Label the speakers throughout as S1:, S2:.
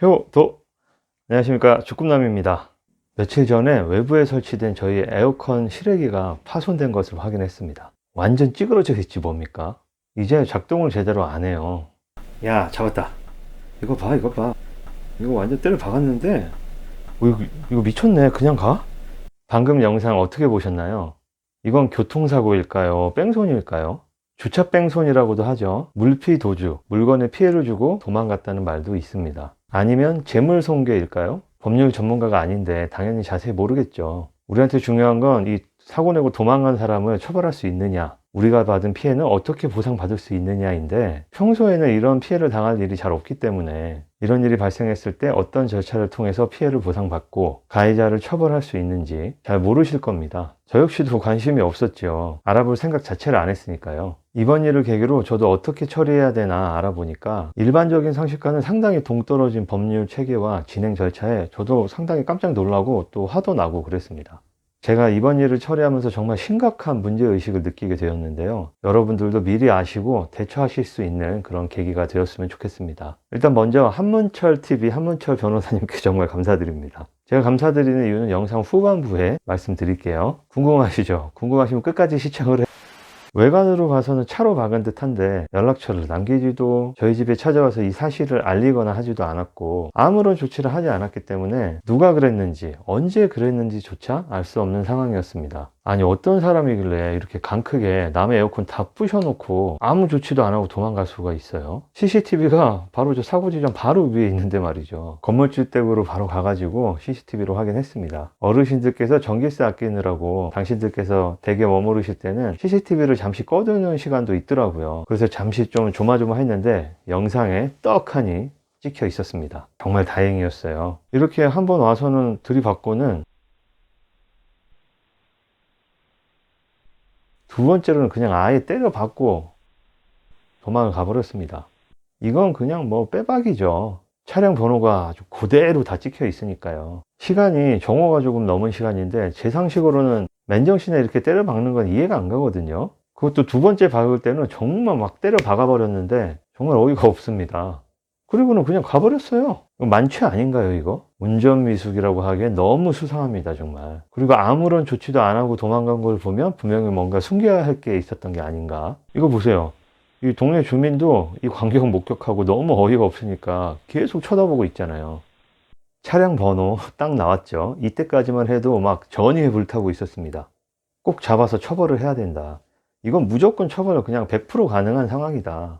S1: 효도! 안녕하십니까, 주꿈남입니다. 며칠 전에 외부에 설치된 저희 에어컨 실외기가 파손된 것을 확인했습니다. 완전 찌그러져 있지 뭡니까? 이제 작동을 제대로 안 해요. 야, 잡았다. 이거 봐, 이거 봐. 이거 완전 때려 박았는데 이거 미쳤네. 그냥 가? 방금 영상 어떻게 보셨나요? 이건 교통사고일까요? 뺑소니일까요? 주차 뺑소니라고도 하죠. 물피 도주, 물건에 피해를 주고 도망갔다는 말도 있습니다. 아니면 재물손괴일까요? 법률 전문가가 아닌데 당연히 자세히 모르겠죠. 우리한테 중요한 건 이 사고 내고 도망간 사람을 처벌할 수 있느냐, 우리가 받은 피해는 어떻게 보상받을 수 있느냐인데, 평소에는 이런 피해를 당할 일이 잘 없기 때문에 이런 일이 발생했을 때 어떤 절차를 통해서 피해를 보상받고 가해자를 처벌할 수 있는지 잘 모르실 겁니다. 저 역시도 관심이 없었죠. 알아볼 생각 자체를 안 했으니까요. 이번 일을 계기로 저도 어떻게 처리해야 되나 알아보니까 일반적인 상식과는 상당히 동떨어진 법률 체계와 진행 절차에 저도 상당히 깜짝 놀라고 또 화도 나고 그랬습니다. 제가 이번 일을 처리하면서 정말 심각한 문제의식을 느끼게 되었는데요. 여러분들도 미리 아시고 대처하실 수 있는 그런 계기가 되었으면 좋겠습니다. 일단 먼저 한문철TV 한문철 변호사님께 정말 감사드립니다. 제가 감사드리는 이유는 영상 후반부에 말씀드릴게요. 궁금하시죠? 궁금하시면 끝까지 시청을 해주세요. 외관으로 봐서는 차로 박은 듯한데 연락처를 남기지도 저희 집에 찾아와서 이 사실을 알리거나 하지도 않았고 아무런 조치를 하지 않았기 때문에 누가 그랬는지 언제 그랬는지조차 알 수 없는 상황이었습니다. 아니, 어떤 사람이길래 이렇게 강 크게 남의 에어컨 다 부셔놓고 아무 조치도 안 하고 도망갈 수가 있어요? CCTV가 바로 저 사고 지점 바로 위에 있는데 말이죠. 건물주 댁으로 바로 가가지고 CCTV로 확인했습니다. 어르신들께서 전기세 아끼느라고 당신들께서 댁에 머무르실 때는 CCTV를 잠시 꺼두는 시간도 있더라고요. 그래서 잠시 좀 조마조마했는데 영상에 떡하니 찍혀 있었습니다. 정말 다행이었어요. 이렇게 한번 와서는 들이받고는 두 번째로는 그냥 아예 때려박고 도망을 가버렸습니다. 이건 그냥 뭐 빼박이죠. 차량 번호가 아주 그대로 다 찍혀 있으니까요. 시간이 정오가 조금 넘은 시간인데 제 상식으로는 맨정신에 이렇게 때려박는 건 이해가 안 가거든요. 그것도 두 번째 박을 때는 정말 막 때려 박아버렸는데 정말 어이가 없습니다. 그리고는 그냥 가버렸어요. 만취 아닌가요, 이거? 운전미숙이라고 하기엔 너무 수상합니다, 정말. 그리고 아무런 조치도 안 하고 도망간 걸 보면 분명히 뭔가 숨겨야 할 게 있었던 게 아닌가. 이거 보세요. 이 동네 주민도 이 광경을 목격하고 너무 어이가 없으니까 계속 쳐다보고 있잖아요. 차량 번호 딱 나왔죠. 이때까지만 해도 막 전의에 불타고 있었습니다. 꼭 잡아서 처벌을 해야 된다. 이건 무조건 처벌을 그냥 100% 가능한 상황이다.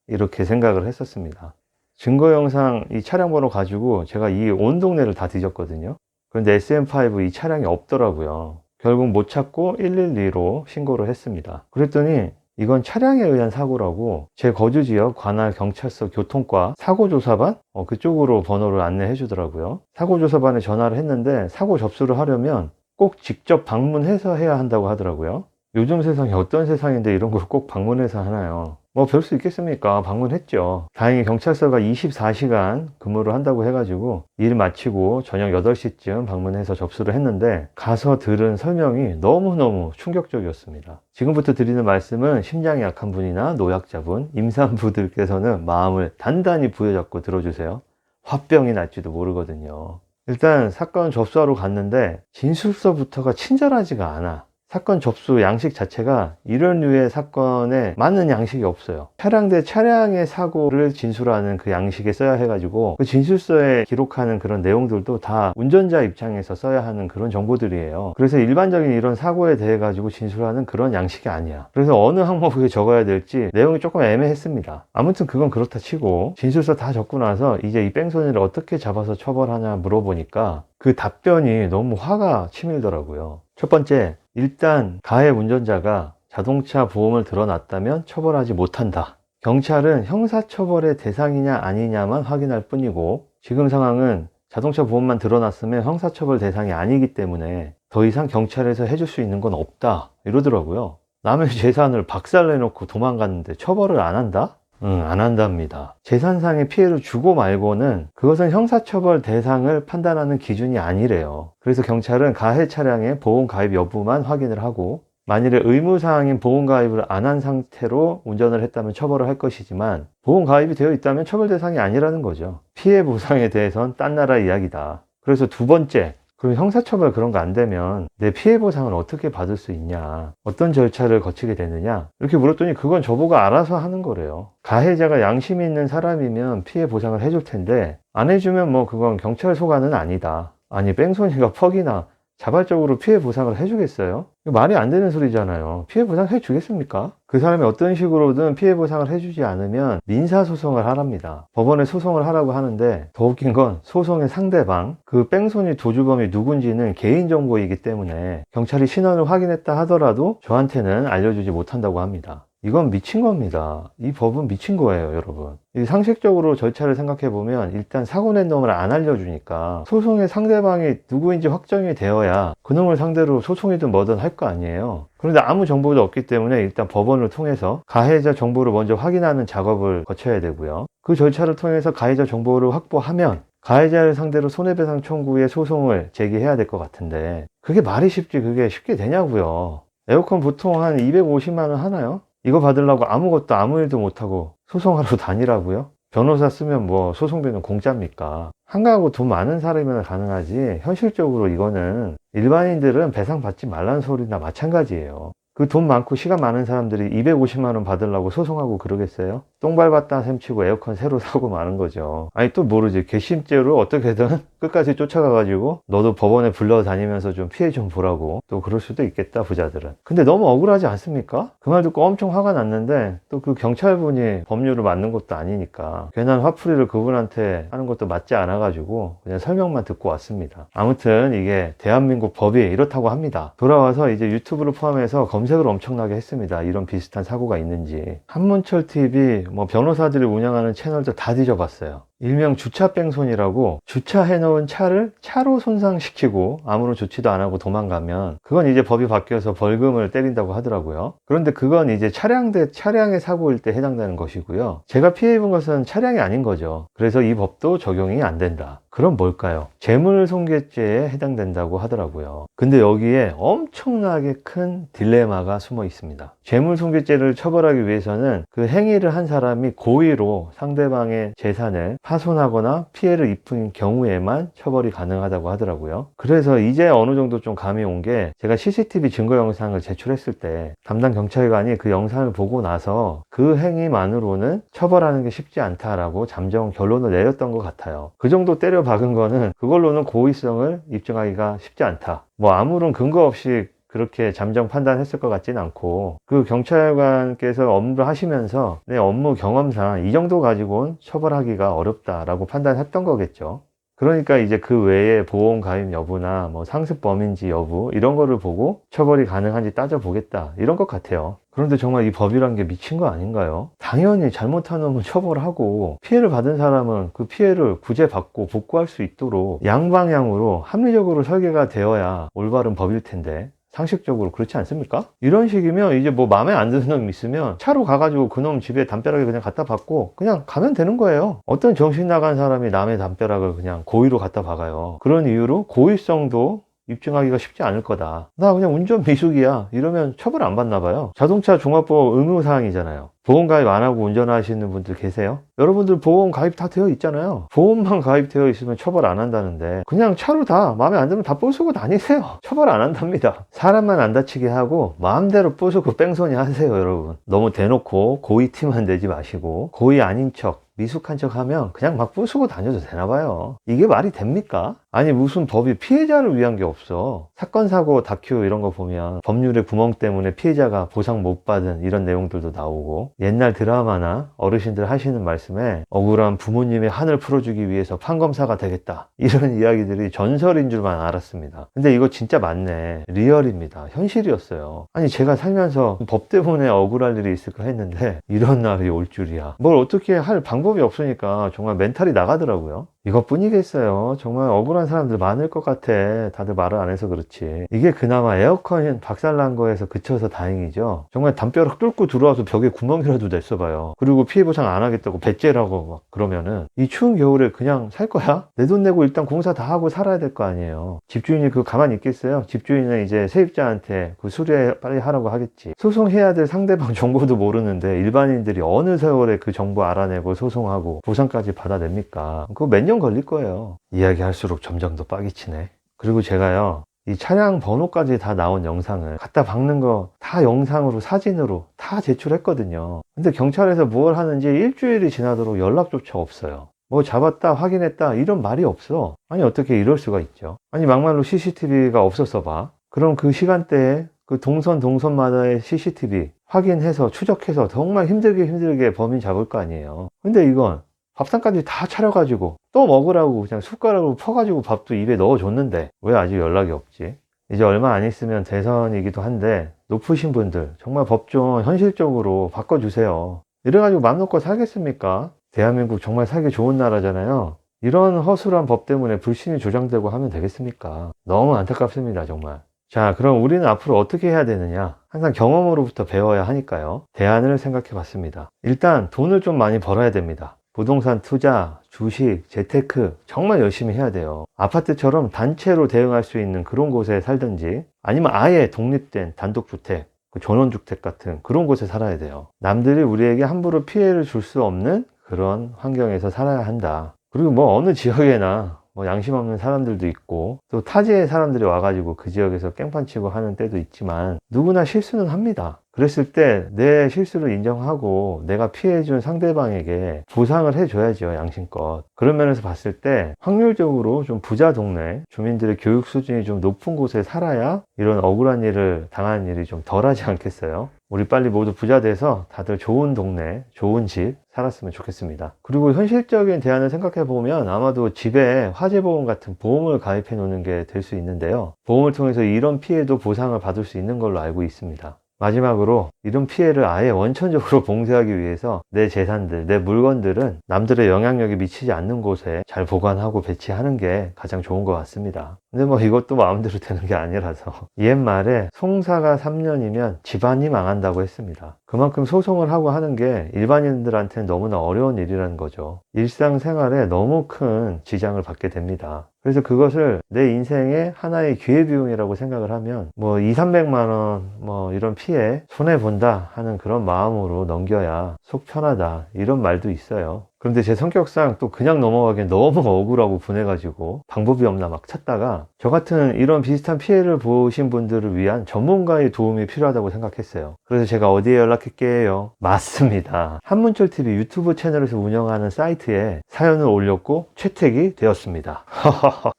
S1: 이렇게 생각을 했었습니다. 증거 영상 이 차량 번호 가지고 제가 이 온 동네를 다 뒤졌거든요. 그런데 SM5 이 차량이 없더라고요. 결국 못 찾고 112로 신고를 했습니다. 그랬더니 이건 차량에 의한 사고라고 제 거주지역 관할 경찰서 교통과 사고조사반 그쪽으로 번호를 안내해 주더라고요. 사고조사반에 전화를 했는데 사고 접수를 하려면 꼭 직접 방문해서 해야 한다고 하더라고요. 요즘 세상이 어떤 세상인데 이런 걸 꼭 방문해서 하나요? 뭐 별 수 있겠습니까? 방문했죠. 다행히 경찰서가 24시간 근무를 한다고 해가지고 일 마치고 저녁 8시쯤 방문해서 접수를 했는데 가서 들은 설명이 너무너무 충격적이었습니다. 지금부터 드리는 말씀은 심장이 약한 분이나 노약자분, 임산부들께서는 마음을 단단히 부여잡고 들어주세요. 화병이 날지도 모르거든요. 일단 사건 접수하러 갔는데 진술서부터가 친절하지가 않아. 사건 접수 양식 자체가 이런 류의 사건에 맞는 양식이 없어요. 차량 대 차량의 사고를 진술하는 그 양식에 써야 해가지고 그 진술서에 기록하는 그런 내용들도 다 운전자 입장에서 써야 하는 그런 정보들이에요. 그래서 일반적인 이런 사고에 대해 가지고 진술하는 그런 양식이 아니야. 그래서 어느 항목에 적어야 될지 내용이 조금 애매했습니다. 아무튼 그건 그렇다 치고 진술서 다 적고 나서 이제 이 뺑소니를 어떻게 잡아서 처벌하냐 물어보니까 그 답변이 너무 화가 치밀더라고요. 첫 번째, 일단 가해 운전자가 자동차 보험을 들어놨다면 처벌하지 못한다. 경찰은 형사처벌의 대상이냐 아니냐만 확인할 뿐이고 지금 상황은 자동차 보험만 들어놨으면 형사처벌 대상이 아니기 때문에 더 이상 경찰에서 해줄 수 있는 건 없다 이러더라고요. 남의 재산을 박살내놓고 도망갔는데 처벌을 안 한다? 안 한답니다. 재산상의 피해를 주고 말고는 그것은 형사처벌 대상을 판단하는 기준이 아니래요. 그래서 경찰은 가해 차량의 보험 가입 여부만 확인을 하고 만일에 의무사항인 보험가입을 안 한 상태로 운전을 했다면 처벌을 할 것이지만 보험가입이 되어 있다면 처벌 대상이 아니라는 거죠. 피해 보상에 대해선 딴 나라 이야기다. 그래서 두 번째, 그럼 형사처벌 그런 거 안 되면 내 피해 보상을 어떻게 받을 수 있냐, 어떤 절차를 거치게 되느냐 이렇게 물었더니 그건 저보고 알아서 하는 거래요. 가해자가 양심이 있는 사람이면 피해 보상을 해줄 텐데 안 해주면 뭐 그건 경찰 소관은 아니다. 아니 뺑소니가 퍽이나 자발적으로 피해 보상을 해주겠어요? 이거 말이 안 되는 소리잖아요. 피해 보상 해주겠습니까? 그 사람이 어떤 식으로든 피해 보상을 해주지 않으면 민사소송을 하랍니다. 법원에 소송을 하라고 하는데 더 웃긴 건 소송의 상대방, 그 뺑소니 도주범이 누군지는 개인정보이기 때문에 경찰이 신원을 확인했다 하더라도 저한테는 알려주지 못한다고 합니다. 이건 미친 겁니다. 이 법은 미친 거예요, 여러분. 이 상식적으로 절차를 생각해 보면 일단 사고 낸 놈을 안 알려주니까 소송의 상대방이 누구인지 확정이 되어야 그놈을 상대로 소송이든 뭐든 할 거 아니에요. 그런데 아무 정보도 없기 때문에 일단 법원을 통해서 가해자 정보를 먼저 확인하는 작업을 거쳐야 되고요. 그 절차를 통해서 가해자 정보를 확보하면 가해자를 상대로 손해배상 청구의 소송을 제기해야 될 것 같은데 그게 말이 쉽지 그게 쉽게 되냐고요. 에어컨 보통 한 250만 원 하나요? 이거 받으려고 아무것도 아무 일도 못하고 소송하러 다니라고요? 변호사 쓰면 뭐 소송비는 공짜입니까? 한가하고 돈 많은 사람이면 가능하지 현실적으로 이거는 일반인들은 배상 받지 말라는 소리나 마찬가지예요. 그 돈 많고 시간 많은 사람들이 250만 원 받으려고 소송하고 그러겠어요? 똥 밟았다 셈치고 에어컨 새로 사고 마는 거죠. 아니 또 모르지. 괘씸죄로 어떻게든 끝까지 쫓아가가지고 너도 법원에 불러다니면서 좀 피해 좀 보라고 또 그럴 수도 있겠다 부자들은. 근데 너무 억울하지 않습니까? 그 말 듣고 엄청 화가 났는데 또 그 경찰분이 법률을 맞는 것도 아니니까 괜한 화풀이를 그분한테 하는 것도 맞지 않아가지고 그냥 설명만 듣고 왔습니다. 아무튼 이게 대한민국 법이 이렇다고 합니다. 돌아와서 이제 유튜브를 포함해서 검색을 엄청나게 했습니다. 이런 비슷한 사고가 있는지. 한문철 TV 뭐 변호사들이 운영하는 채널도 다 뒤져봤어요. 일명 주차 뺑소니라고 주차해놓은 차를 차로 손상시키고 아무런 조치도 안 하고 도망가면 그건 이제 법이 바뀌어서 벌금을 때린다고 하더라고요. 그런데 그건 이제 차량 대 차량의 사고일 때 해당되는 것이고요. 제가 피해 입은 것은 차량이 아닌 거죠. 그래서 이 법도 적용이 안 된다. 그럼 뭘까요? 재물손괴죄에 해당된다고 하더라고요. 근데 여기에 엄청나게 큰 딜레마가 숨어 있습니다. 재물손괴죄를 처벌하기 위해서는 그 행위를 한 사람이 고의로 상대방의 재산을 파손하거나 피해를 입힌 경우에만 처벌이 가능하다고 하더라고요. 그래서 이제 어느 정도 좀 감이 온 게 제가 CCTV 증거 영상을 제출했을 때 담당 경찰관이 그 영상을 보고 나서 그 행위만으로는 처벌하는 게 쉽지 않다라고 잠정 결론을 내렸던 것 같아요. 그 정도 때려 박은 거는 그걸로는 고의성을 입증하기가 쉽지 않다. 뭐 아무런 근거 없이 그렇게 잠정 판단했을 것 같지는 않고 그 경찰관께서 업무를 하시면서 내 업무 경험상 이 정도 가지고는 처벌하기가 어렵다라고 판단했던 거겠죠. 그러니까 이제 그 외에 보험 가입 여부나 뭐 상습 범인지 여부 이런 거를 보고 처벌이 가능한지 따져보겠다 이런 것 같아요. 그런데 정말 이 법이란 게 미친 거 아닌가요? 당연히 잘못한 놈은 처벌하고 피해를 받은 사람은 그 피해를 구제받고 복구할 수 있도록 양방향으로 합리적으로 설계가 되어야 올바른 법일 텐데 상식적으로 그렇지 않습니까? 이런 식이면 이제 뭐 마음에 안 드는 놈 있으면 차로 가가지고 그놈 집에 담벼락에 그냥 갖다 박고 그냥 가면 되는 거예요. 어떤 정신 나간 사람이 남의 담벼락을 그냥 고의로 갖다 박아요. 그런 이유로 고의성도 입증하기가 쉽지 않을 거다. 나 그냥 운전 미숙이야. 이러면 처벌 안 받나 봐요. 자동차 종합보험 의무사항이잖아요. 보험 가입 안 하고 운전하시는 분들 계세요? 여러분들 보험 가입 다 되어 있잖아요. 보험만 가입되어 있으면 처벌 안 한다는데 그냥 차로 다 마음에 안 들면 다 부수고 다니세요. 처벌 안 한답니다. 사람만 안 다치게 하고 마음대로 부수고 뺑소니 하세요, 여러분. 너무 대놓고 고의 티만 내지 마시고 고의 아닌 척 미숙한 척 하면 그냥 막 부수고 다녀도 되나 봐요. 이게 말이 됩니까? 아니 무슨 법이 피해자를 위한 게 없어. 사건 사고 다큐 이런 거 보면 법률의 구멍 때문에 피해자가 보상 못 받은 이런 내용들도 나오고 옛날 드라마나 어르신들 하시는 말씀에 억울한 부모님의 한을 풀어주기 위해서 판검사가 되겠다 이런 이야기들이 전설인 줄만 알았습니다. 근데 이거 진짜 맞네. 리얼입니다. 현실이었어요. 아니 제가 살면서 법 때문에 억울할 일이 있을까 했는데 이런 날이 올 줄이야. 뭘 어떻게 할 방법이 없으니까 정말 멘탈이 나가더라고요. 이것뿐이겠어요. 정말 억울한 사람들 많을 것 같아. 다들 말을 안 해서 그렇지. 이게 그나마 에어컨 박살난 거에서 그쳐서 다행이죠. 정말 담벼락 뚫고 들어와서 벽에 구멍이라도 냈어봐요. 그리고 피해 보상 안 하겠다고 배째라고 막 그러면은 이 추운 겨울에 그냥 살 거야? 내 돈 내고 일단 공사 다 하고 살아야 될 거 아니에요. 집주인이 그거 가만히 있겠어요? 집주인은 이제 세입자한테 그 수리해 빨리 하라고 하겠지. 소송해야 될 상대방 정보도 모르는데 일반인들이 어느 세월에 그 정보 알아내고 소송하고 보상까지 받아냅니까? 그거 몇 년 걸릴 거예요. 이야기할수록 점점 더 빡이 치네. 그리고 제가요, 이 차량 번호까지 다 나온 영상을 갖다 박는 거 다 영상으로 사진으로 다 제출했거든요. 근데 경찰에서 뭘 하는지 일주일이 지나도록 연락조차 없어요. 뭐 잡았다 확인했다 이런 말이 없어. 아니 어떻게 이럴 수가 있죠. 아니 막말로 CCTV가 없었어 봐. 그럼 그 시간대에 그 동선마다의 CCTV 확인해서 추적해서 정말 힘들게 범인 잡을 거 아니에요. 근데 이건 밥상까지 다 차려가지고 또 먹으라고 그냥 숟가락으로 퍼가지고 밥도 입에 넣어줬는데 왜 아직 연락이 없지? 이제 얼마 안 있으면 대선이기도 한데 높으신 분들 정말 법 좀 현실적으로 바꿔주세요. 이래가지고 맘 놓고 살겠습니까? 대한민국 정말 살기 좋은 나라잖아요. 이런 허술한 법 때문에 불신이 조장되고 하면 되겠습니까? 너무 안타깝습니다, 정말. 자, 그럼 우리는 앞으로 어떻게 해야 되느냐? 항상 경험으로부터 배워야 하니까요. 대안을 생각해 봤습니다. 일단 돈을 좀 많이 벌어야 됩니다. 부동산 투자, 주식, 재테크 정말 열심히 해야 돼요. 아파트처럼 단체로 대응할 수 있는 그런 곳에 살든지 아니면 아예 독립된 단독주택, 전원주택 같은 그런 곳에 살아야 돼요. 남들이 우리에게 함부로 피해를 줄 수 없는 그런 환경에서 살아야 한다. 그리고 뭐 어느 지역에나 뭐 양심 없는 사람들도 있고 또 타지의 사람들이 와가지고 그 지역에서 깽판 치고 하는 때도 있지만 누구나 실수는 합니다. 그랬을 때 내 실수를 인정하고 내가 피해준 상대방에게 보상을 해줘야죠, 양심껏. 그런 면에서 봤을 때 확률적으로 좀 부자 동네 주민들의 교육 수준이 좀 높은 곳에 살아야 이런 억울한 일을 당하는 일이 좀 덜하지 않겠어요? 우리 빨리 모두 부자 돼서 다들 좋은 동네, 좋은 집 살았으면 좋겠습니다. 그리고 현실적인 대안을 생각해 보면 아마도 집에 화재보험 같은 보험을 가입해 놓는 게 될 수 있는데요. 보험을 통해서 이런 피해도 보상을 받을 수 있는 걸로 알고 있습니다. 마지막으로 이런 피해를 아예 원천적으로 봉쇄하기 위해서 내 재산들, 내 물건들은 남들의 영향력이 미치지 않는 곳에 잘 보관하고 배치하는 게 가장 좋은 것 같습니다. 근데 뭐 이것도 마음대로 되는 게 아니라서 옛말에 송사가 3년이면 집안이 망한다고 했습니다. 그만큼 소송을 하고 하는 게 일반인들한테는 너무나 어려운 일이라는 거죠. 일상생활에 너무 큰 지장을 받게 됩니다. 그래서 그것을 내 인생의 하나의 기회비용이라고 생각을 하면 뭐 2, 300만 원 뭐 이런 피해 손해본다 하는 그런 마음으로 넘겨야 속 편하다 이런 말도 있어요. 그런데 제 성격상 또 그냥 넘어가기엔 너무 억울하고 분해가지고 방법이 없나 막 찾다가 저 같은 이런 비슷한 피해를 보신 분들을 위한 전문가의 도움이 필요하다고 생각했어요. 그래서 제가 어디에 연락할게요? 맞습니다. 한문철TV 유튜브 채널에서 운영하는 사이트에 사연을 올렸고 채택이 되었습니다.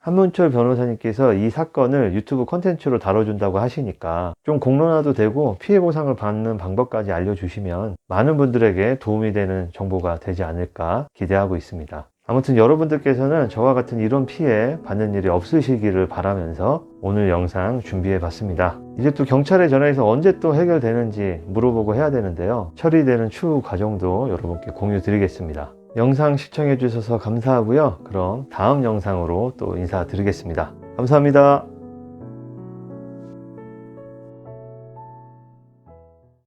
S1: 한문철 변호사님께서 이 사건을 유튜브 콘텐츠로 다뤄준다고 하시니까 좀 공론화도 되고 피해 보상을 받는 방법까지 알려주시면 많은 분들에게 도움이 되는 정보가 되지 않을까 기대하고 있습니다. 아무튼 여러분들께서는 저와 같은 이런 피해 받는 일이 없으시기를 바라면서 오늘 영상 준비해 봤습니다. 이제 또 경찰에 전화해서 언제 또 해결되는지 물어보고 해야 되는데요. 처리되는 추후 과정도 여러분께 공유 드리겠습니다. 영상 시청해 주셔서 감사하고요. 그럼 다음 영상으로 또 인사드리겠습니다. 감사합니다.